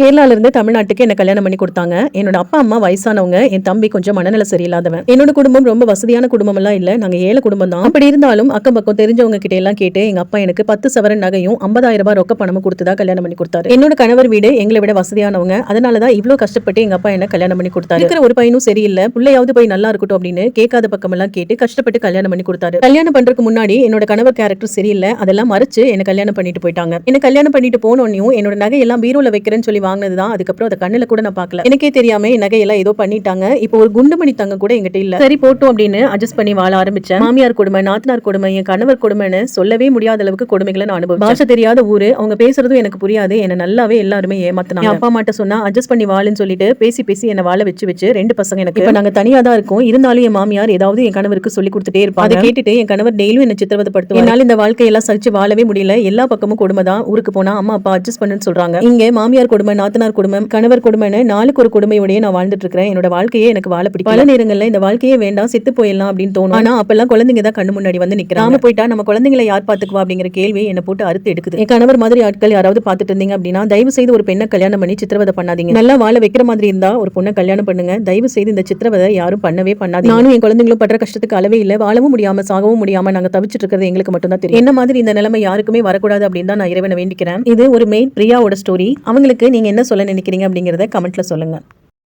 கேரளால இருந்து தமிழ்நாட்டுக்கு என்ன கல்யாணம் பண்ணி கொடுத்தாங்க. என்னோட அப்பா அம்மா வயசானவங்க. என் தம்பி கொஞ்சம் மனநல சரியில்லாதவன். என்னோட குடும்பம் ரொம்ப வசதியான குடும்பம் எல்லாம் இல்ல. நாங்க ஏழை குடும்பம் தான். அப்படி இருந்தாலும் அக்கம் பக்கம் தெரிஞ்சவங்க கிட்ட எல்லாம் கேட்டு எங்க அப்பா எனக்கு 10 சவரன் நகையும் 50,000 ரூபாய் ரொக்க பணமும் கொடுத்துதா கல்யாணம் பண்ணி கொடுத்தாரு. என்னோட கணவர் வீடு எங்களை விட வசதியானவங்க. அதனாலதான் இவ்வளவு கஷ்டப்பட்டு எங்க அப்பா என்ன கல்யாணம் பண்ணி கொடுத்தாரு. இருக்கிற ஒரு பையனும் சரியில்லை, பிள்ளையாவது போய் நல்லா இருக்கட்டும் அப்படின்னு கேட்காத பக்கம் எல்லாம் கேட்டு கஷ்டப்பட்டு கல்யாணம் பண்ணி கொடுத்தாரு. கல்யாணம் பண்றதுக்கு முன்னாடி என்னோட கணவர் கேரக்டர் சரியில்லை, அதெல்லாம் மறைச்சு என்ன கல்யாணம் பண்ணிட்டு போயிட்டாங்க. என்ன கல்யாணம் பண்ணிட்டு போனோன்னையும் என்னோட நகை எல்லாம் பீரோல வைக்கிறேன்னு சொல்லி வாங்கினதுதான். அதுக்கப்புறம் அதை கண்ணுல கூட நான் பார்க்கல. எனக்கே தெரியாம நகையெல்லாம் ஏதோ பண்ணிட்டாங்க. இப்போ ஒரு குண்டுமணி தங்க கூட எங்கிட்ட இல்ல. சரி போட்டோம் அப்படின்னு அட்ஜஸ்ட் பண்ணி வாழ ஆரம்பிச்சேன். மாமியார் கொடுமை, நாத்தனார் கொடுமை, என் கணவர் கொடுமைன்னு சொல்லவே முடியாத அளவுக்கு கொடுமைகளை நான் அனுபவிச்சேன். பாஷை தெரியாத ஊரு, அவங்க பேசுறதும் எனக்கு புரியாது. என்ன நல்லாவே எல்லாருமே ஏமாத்தினாங்க. அப்பா அம்மாட்ட சொன்னா அட்ஜஸ்ட் பண்ணி வாழுன்னு சொல்லிட்டு பேசி பேசி என்ன வாழ வச்சு 2 பசங்க எனக்கு. இப்ப நாங்க தனியா தான் இருக்கோம். இருந்தாலும் என் மாமியார் ஏதாவது என் கணவருக்கு சொல்லி கொடுத்துட்டே இருப்பாங்க. அதை கேட்டுட்டு என் கணவர் டெய்லியும் என்ன சித்திரவதைப்படுத்துவார். என்னால இந்த வாழ்க்கையெல்லாம் சகிச்சு வாழவே முடியல. எல்லா பக்கமும் கொடுமை தான். ஊருக்கு போனா அம்மா அப்பா அட்ஜஸ்ட் பண்ணுன்னு சொல்றாங்க. இங்க மாமியார் கொடுமை, நாத்தனார் கொடுமை, கணவர் கொடுமைன்னு நாளுக்கு ஒரு கொடுமையோடய நான் வாழ்ந்துட்டு இருக்கிறேன். என்னோட வாழ்க்கையே எனக்கு வாழ பிடிக்கும். பல நேரங்கள்ல இந்த வாழ்க்கையே வேண்டாம், செத்து போயிடலாம் அப்படின்னு தோணும். ஆனா அப்பெல்லாம் குழந்தைங்க தான் கண்ணு முன்னாடி வந்து நிக்கிறாங்க. போயிட்டா நம்ம குழந்தைங்களை யார் பாத்துக்குவா அப்படிங்கிற கேள்வி என்ன போட்டு அறுத்து எடுக்குது. என் கணவர் மாதிரி ஆட்கள் யாராவது பாத்துட்டு இருந்தீங்க அப்படின்னா தயவு செய்து ஒரு பெண்ணை கல்யாணம் பண்ணி சித்திரவதை பண்ணாதீங்க. நல்லா வாழ வைக்கிற மாதிரி இருந்தா ஒரு பொண்ணை கல்யாணம் பண்ணுங்க. தயவு செய்து இந்த சித்திரவதை யாரும் பண்ணவே பண்ணாதீங்க. நானும் என் குழந்தைங்களும் படுற கஷ்டத்துக்கு அளவே இல்ல. வாழவும் முடியாம சாகவும் முடியாம நாங்க தவிச்சிட்டு இருக்கிறது எங்களுக்கு மட்டும் தான் தெரியும். என்ன மாதிரி இந்த நிலைமை யாருக்குமே வரக்கூடாது அப்படின்னு தான் நான் இறைவனை வேண்டிக்கிறேன். இது ஒரு மெயின் பிரியாவோட ஸ்டோரி. அவங்களுக்கு நீங்க என்ன சொல்ல நினைக்கிறீங்க அப்படிங்கறத கமெண்ட்ல சொல்லுங்க.